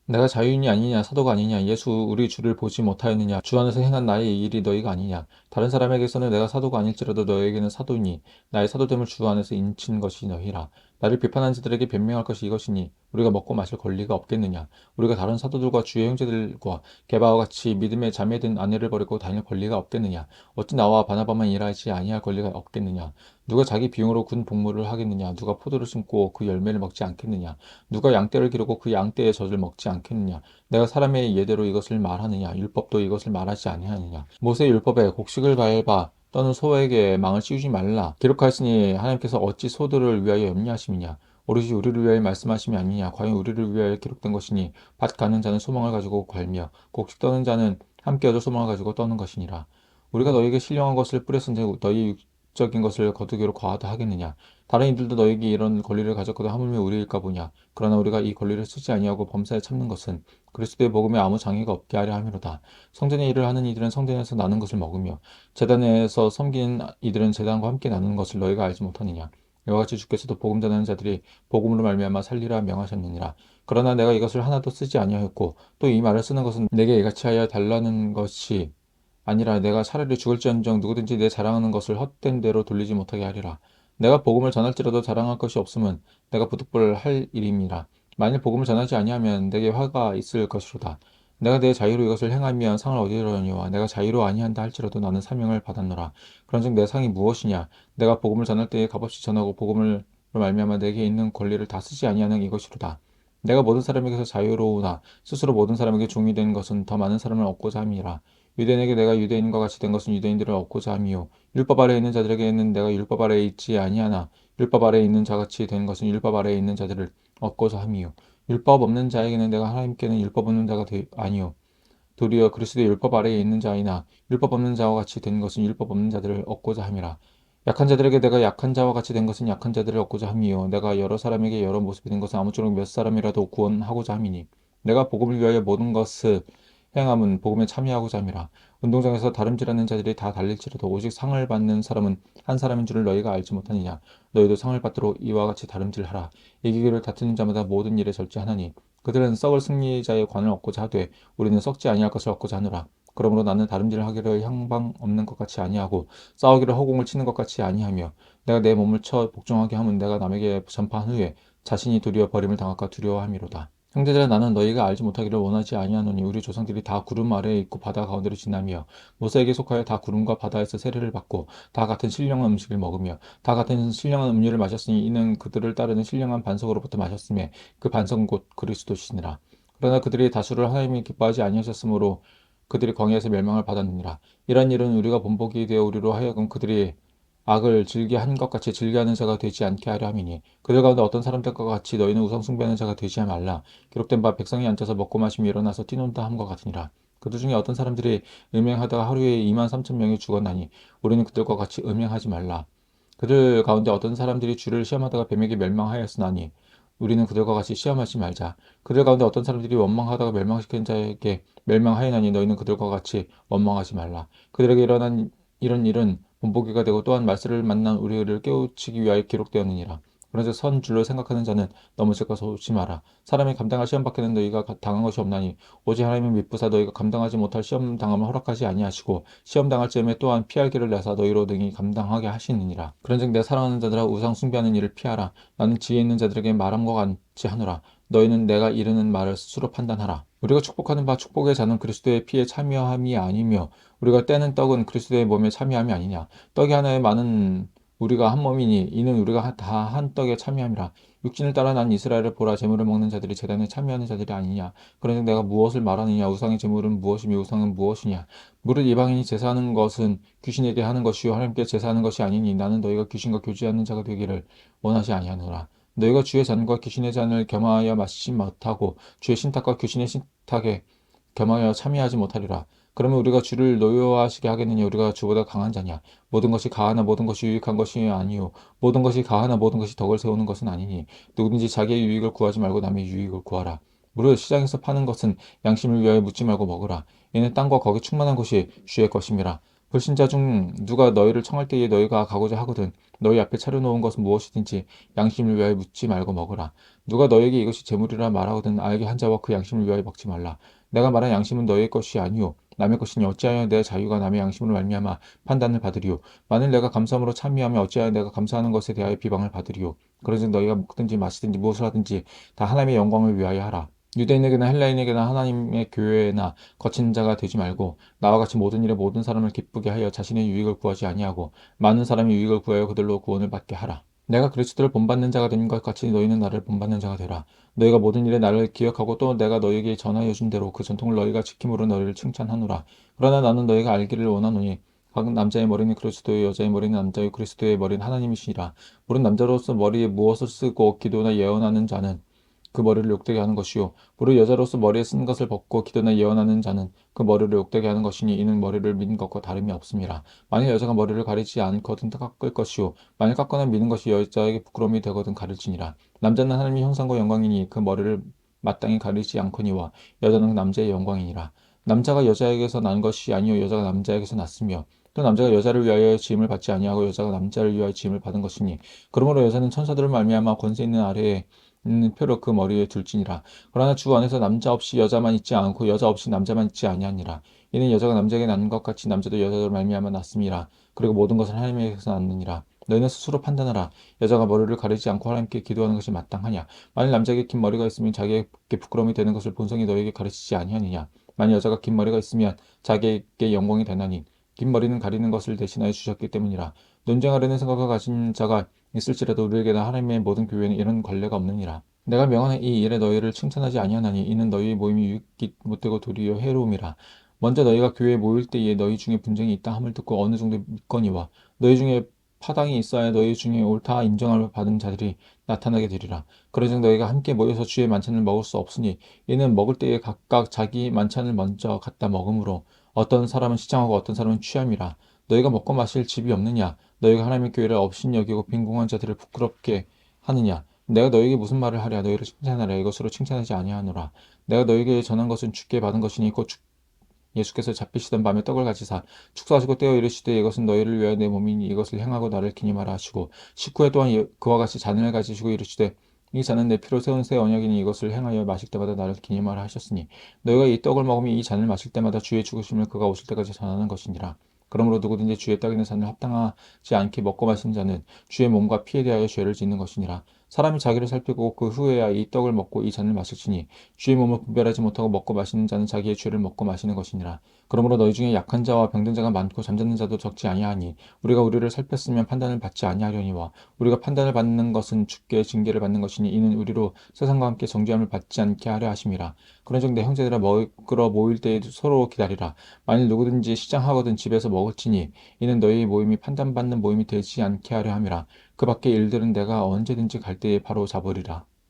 내가 자유인이 아니냐 사도가 아니냐 예수 우리 주를 보지 못하였느냐 주 안에서 행한 나의 일이 너희가 아니냐 다른 사람에게서는 내가 사도가 아닐지라도 너희에게는 사도이니 나의 사도됨을 주 안에서 인친 것이 너희라. 나를 비판한 자들에게 변명할 것이 이것이니 우리가 먹고 마실 권리가 없겠느냐. 우리가 다른 사도들과 주의 형제들과 게바와 같이 믿음의 자매된 아내를 버리고 다닐 권리가 없겠느냐. 어찌 나와 바나바만 일하지 아니할 권리가 없겠느냐. 누가 자기 비용으로 군 복무를 하겠느냐. 누가 포도를 심고 그 열매를 먹지 않겠느냐. 누가 양떼를 기르고 그 양떼의 젖을 먹지 않겠느냐. 내가 사람의 예대로 이것을 말하느냐. 율법도 이것을 말하지 아니하느냐. 모세 율법에 곡식을 밟아 떠는 소에게 망을 씌우지 말라. 기록하였으니 하나님께서 어찌 소들을 위하여 염려하심이냐. 오로지 우리를 위하여 말씀하심이 아니냐. 과연 우리를 위하여 기록된 것이니 밭 가는 자는 소망을 가지고 갈며 곡식 떠는 자는 함께 얻을 소망을 가지고 떠는 것이니라. 우리가 너희에게 신령한 것을 뿌렸은데 너희 육적인 것을 거두기로 과하다 하겠느냐. 다른 이들도 너에게 이런 권리를 가졌거든 하물며 우리일까 보냐. 그러나 우리가 이 권리를 쓰지 아니하고 범사에 참는 것은 그리스도의 복음에 아무 장애가 없게 하려 함이로다. 성전의 일을 하는 이들은 성전에서 나는 것을 먹으며 제단에서 섬기는 이들은 제단과 함께 나누는 것을 너희가 알지 못하느냐. 이와 같이 주께서도 복음 전하는 자들이 복음으로 말미암아 살리라 명하셨느니라. 그러나 내가 이것을 하나도 쓰지 아니하였고 또 이 말을 쓰는 것은 내게 이같이 하여 달라는 것이 아니라 내가 차라리 죽을지언정 누구든지 내 자랑하는 것을 헛된 대로 돌리지 못하게 하리라. 내가 복음을 전할지라도 자랑할 것이 없으면 내가 부득불 할 일임이라. 만일 복음을 전하지 아니하면 내게 화가 있을 것이로다. 내가 내 자유로 이것을 행하면 상을 얻으려니와 내가 자유로 아니한다 할지라도 나는 사명을 받았노라. 그런즉 내 상이 무엇이냐? 내가 복음을 전할 때에 값없이 전하고 복음을 말미암아 내게 있는 권리를 다 쓰지 아니하는 이것이로다. 내가 모든 사람에게서 자유로우나 스스로 모든 사람에게 종이 된 것은 더 많은 사람을 얻고자 함이라. 유대인에게 내가 유대인과 같이 된 것은 유대인들을 얻고자 함이요 율법 아래에 있는 자들에게는 내가 율법 아래에 있지 아니하나 율법 아래에 있는 자같이 된 것은 율법 아래에 있는 자들을 얻고자 함이요 율법 없는 자에게는 내가 하나님께는 율법 없는 자가 아니요 도리어 그리스도의 율법 아래에 있는 자이나 율법 없는 자와 같이 된 것은 율법 없는 자들을 얻고자 함이라. 약한 자들에게 내가 약한 자와 같이 된 것은 약한 자들을 얻고자 함이요 내가 여러 사람에게 여러 모습이 된 것은 아무쪼록 몇 사람이라도 구원하고자 함이니 내가 복음을 위하여 모든 것을 행함은 복음에 참여하고자 함이라. 운동장에서 다름질하는 자들이 다 달릴지라도 오직 상을 받는 사람은 한 사람인 줄을 너희가 알지 못하느냐. 너희도 상을 받도록 이와 같이 다름질하라. 이기기를 다투는 자마다 모든 일에 절제하나니 그들은 썩을 승리자의 관을 얻고자 하되 우리는 썩지 아니할 것을 얻고자 하노라. 그러므로 나는 다름질을 하기를 향방 없는 것 같이 아니하고 싸우기를 허공을 치는 것 같이 아니하며 내가 내 몸을 쳐 복종하게 하면 내가 남에게 전파한 후에 자신이 도리어 버림을 당할까 두려워함이로다. 형제들아 나는 너희가 알지 못하기를 원하지 아니하노니 우리 조상들이 다 구름 아래에 있고 바다 가운데로 지나며 모세에게 속하여 다 구름과 바다에서 세례를 받고 다 같은 신령한 음식을 먹으며 다 같은 신령한 음료를 마셨으니 이는 그들을 따르는 신령한 반석으로부터 마셨음에 그 반석은 곧 그리스도시니라. 그러나 그들이 다수를 하나님이 기뻐하지 아니하셨으므로 그들이 광야에서 멸망을 받았느니라. 이런 일은 우리가 본보기 되어 우리로 하여금 그들이 악을 즐겨한 것 같이 즐겨하는 자가 되지 않게 하려 함이니 그들 가운데 어떤 사람들과 같이 너희는 우상 숭배하는 자가 되지 말라. 기록된 바 백성이 앉아서 먹고 마시며 일어나서 뛰논다 함과 같으니라. 그들 중에 어떤 사람들이 음행하다가 하루에 2만 3천 명이 죽었나니 우리는 그들과 같이 음행하지 말라. 그들 가운데 어떤 사람들이 주를 시험하다가 뱀에게 멸망하였으나니 우리는 그들과 같이 시험하지 말자. 그들 가운데 어떤 사람들이 원망하다가 멸망시킨 자에게 멸망하였나니 너희는 그들과 같이 원망하지 말라. 그들에게 일어난 이런 일은 본보기가 되고 또한 말세를 만난 우리를 깨우치기 위하여 기록되었느니라. 그런즉 선 줄로 생각하는 자는 넘어질 것을 조심하라. 사람이 감당할 시험 밖에는 너희가 당한 것이 없나니 오직 하나님은 미쁘사 너희가 감당하지 못할 시험 당함을 허락하지 아니하시고 시험 당할 즈음에 또한 피할 길을 내사 너희로 등이 감당하게 하시느니라. 그런즉 내 사랑하는 자들아 우상 숭배하는 일을 피하라. 나는 지혜 있는 자들에게 말함과 같이 하노라. 너희는 내가 이르는 말을 스스로 판단하라. 우리가 축복하는 바 축복의 자는 그리스도의 피에 참여함이 아니며 우리가 떼는 떡은 그리스도의 몸에 참여함이 아니냐. 떡이 하나에 많은 우리가 한 몸이니 이는 우리가 다 한 떡에 참여함이라. 육신을 따라 난 이스라엘을 보라. 제물을 먹는 자들이 제단에 참여하는 자들이 아니냐. 그러니 내가 무엇을 말하느냐. 우상의 제물은 무엇이며 우상은 무엇이냐. 무릇 이방인이 제사하는 것은 귀신에게 하는 것이요 하나님께 제사하는 것이 아니니 나는 너희가 귀신과 교제하는 자가 되기를 원하지 아니하노라. 너희가 주의 잔과 귀신의 잔을 겸하여 마시지 못하고 주의 신탁과 귀신의 신탁에 겸하여 참여하지 못하리라. 그러면 우리가 주를 노여워하시게 하겠느냐. 우리가 주보다 강한 자냐. 모든 것이 가하나 모든 것이 유익한 것이 아니요 모든 것이 가하나 모든 것이 덕을 세우는 것은 아니니 누구든지 자기의 유익을 구하지 말고 남의 유익을 구하라. 무릇 시장에서 파는 것은 양심을 위하여 묻지 말고 먹으라. 이는 땅과 거기 충만한 것이 주의 것임이라. 불신자 중 누가 너희를 청할 때에 너희가 가고자 하거든 너희 앞에 차려놓은 것은 무엇이든지 양심을 위하여 묻지 말고 먹으라. 누가 너에게 이것이 재물이라 말하거든 알게 한 자와 그 양심을 위하여 먹지 말라. 내가 말한 양심은 너희 것이 아니요 남의 것이니 어찌하여 내 자유가 남의 양심으로 말미암아 판단을 받으리요. 만일 내가 감사함으로 찬미하며 어찌하여 내가 감사하는 것에 대하여 비방을 받으리요. 그러즉 너희가 먹든지 마시든지 무엇을 하든지 다 하나님의 영광을 위하여 하라. 유대인에게나 헬라인에게나 하나님의 교회나 거친 자가 되지 말고 나와 같이 모든 일에 모든 사람을 기쁘게 하여 자신의 유익을 구하지 아니하고 많은 사람의 유익을 구하여 그들로 구원을 받게 하라. 내가 그리스도를 본받는 자가 된 것 같이 너희는 나를 본받는 자가 되라. 너희가 모든 일에 나를 기억하고 또 내가 너희에게 전하여 준 대로 그 전통을 너희가 지킴으로 너희를 칭찬하노라. 그러나 나는 너희가 알기를 원하노니 각 남자의 머리는 그리스도의 여자의 머리는 남자의 그리스도의 머리는 하나님이시니라. 물은 남자로서 머리에 무엇을 쓰고 기도나 예언하는 자는 그 머리를 욕되게 하는 것이요 무릇 여자로서 머리에 쓴 것을 벗고 기도나 예언하는 자는 그 머리를 욕되게 하는 것이니 이는 머리를 미는 것과 다름이 없습니다. 만일 여자가 머리를 가리지 않거든 깎을 것이요 만일 깎거나 미는 것이 여자에게 부끄러움이 되거든 가릴지니라. 남자는 하나님의 형상과 영광이니 그 머리를 마땅히 가리지 않거니와 여자는 남자의 영광이니라. 남자가 여자에게서 난 것이 아니요 여자가 남자에게서 났으며 또 남자가 여자를 위하여 지음을 받지 아니하고 여자가 남자를 위하여 지음을 받은 것이니 그러므로 여자는 천사들을 말미암아 권세 있는 아래에 있는 표로 그 머리에 둘지니라. 그러나 주 안에서 남자 없이 여자만 있지 않고 여자 없이 남자만 있지 아니하니라. 이는 여자가 남자에게 낳는 것 같이 남자도 여자로 말미암아 낳습니다. 그리고 모든 것은 하나님에게서 낳느니라. 너희는 스스로 판단하라. 여자가 머리를 가리지 않고 하나님께 기도하는 것이 마땅하냐? 만일 남자에게 긴 머리가 있으면 자기에게 부끄러움이 되는 것을 본성이 너에게 가르치지 아니하느냐? 만일 여자가 긴 머리가 있으면 자기에게 영광이 되나니 긴 머리는 가리는 것을 대신하여 주셨기 때문이라. 논쟁하려는 생각을 가진 자가 있을지라도 우리에게나 하나님의 모든 교회는 이런 관례가 없느니라. 내가 명하는 이 일에 너희를 칭찬하지 아니하나니 이는 너희의 모임이 유익이 못되고 도리어 해로움이라. 먼저 너희가 교회에 모일 때에 너희 중에 분쟁이 있다 함을 듣고 어느 정도 믿거니와 너희 중에 파당이 있어야 너희 중에 옳다 인정을 받은 자들이 나타나게 되리라. 그러즉 너희가 함께 모여서 주의 만찬을 먹을 수 없으니 이는 먹을 때에 각각 자기 만찬을 먼저 갖다 먹으므로 어떤 사람은 시장하고 어떤 사람은 취함이라. 너희가 먹고 마실 집이 없느냐? 너희가 하나님의 교회를 업신여기고 빈궁한 자들을 부끄럽게 하느냐? 내가 너희에게 무슨 말을 하랴? 너희를 칭찬하랴? 이것으로 칭찬하지 아니하노라. 내가 너희에게 전한 것은 주께 받은 것이니 곧 예수께서 잡히시던 밤에 떡을 가지사 축사하시고 떼어 이르시되 이것은 너희를 위하여 내 몸이니 이것을 행하고 나를 기념하라 하시고 식후에 또한 그와 같이 잔을 가지시고 이르시되 이 잔은 내 피로 세운 새 언약이니 이것을 행하여 마실 때마다 나를 기념하라 하셨으니 너희가 이 떡을 먹으며 이 잔을 마실 때마다 주의 죽으심을 그가 오실 때까지 전하는 것이니라. 그러므로 누구든지 주의 떡이나 잔을 합당하지 않게 먹고 마신 자는 주의 몸과 피에 대하여 죄를 짓는 것이니라. 사람이 자기를 살피고 그 후에야 이 떡을 먹고 이 잔을 마실지니 주의 몸을 분별하지 못하고 먹고 마시는 자는 자기의 죄를 먹고 마시는 것이니라. 그러므로 너희 중에 약한 자와 병든 자가 많고 잠자는 자도 적지 아니하니 우리가 우리를 살폈으면 판단을 받지 아니하려니와 우리가 판단을 받는 것은 주께 징계를 받는 것이니 이는 우리로 세상과 함께 정죄함을 받지 않게 하려 하심이라. 그런즉 내 형제들아 먹으러 모일 때에 서로 기다리라. 만일 누구든지 시장하거든 집에서 먹을지니 이는 너희 모임이 판단받는 모임이 되지 않게 하려 함이라. 그 밖의 일들은 내가 언제든지 갈 때에 바로 잡으리라.